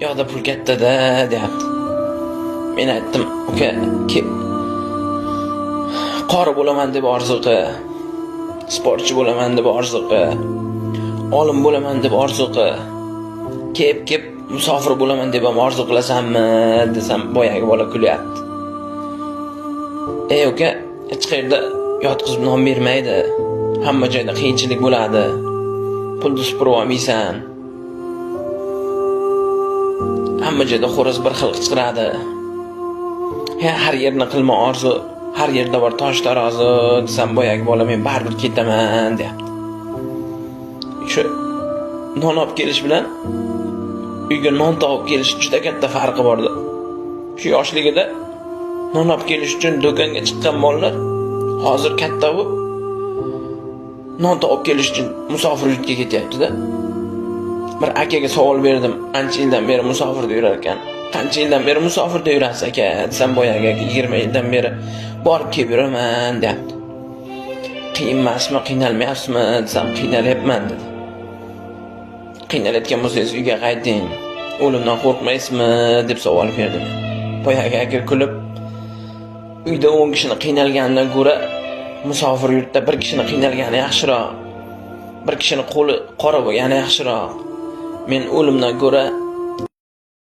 yoqda pul katta-da, deyapti. Men aytdim, uka, qori bo'laman deb orzu qil, sportchi bo'laman deb orzu qil, olim bo'laman deb orzu qil, kep musofir bo'laman deb ham orzu qilasanmi desam, boyagi bola kulyapti. Uka, hech qayerda yotqizib non bermaydi. Hamma joyda qiyinchilik bo'ladi. Pulni supurib olmaysan. Hamma joyda xo'roz bir xil qichqiradi. Har yerni qilma orzu, har yerda bor tosh tarozi desam, boyagi bola men baribir ketaman deyapti. Shu non olib kelish bilan uyga non topib kelish juda katta farqi bordi. Shu yoshligida non olib kelish uchun do'konga chiqqan bolalar hozir katta bo'lib non topib kelish uchun musofir yurtga ketyapti-da. Bir akaga savol berdim, ancha yildan beri musofirda yurar ekan. Qancha yildan beri musofirda yurasiz aka? Desam, boyagi 20 yildan beri borib kelib yuraman, deyapti. Qiyin emasmi, qiynalmayapsizmi desam, qiynalyapman dedi. Qiynalayotgan bo'lsangiz uyga qayting. O'limdan qo'rqmaysizmi deb savol berdim. Boyagi aka kulib, uyda 10 kishini qiynalganidan ko'ra musofir yurtda bir kishini qiynalgani yaxshiroq. Bir kishini qo'li qora bo'lgani yaxshiroq. Men o'limdan ko'ra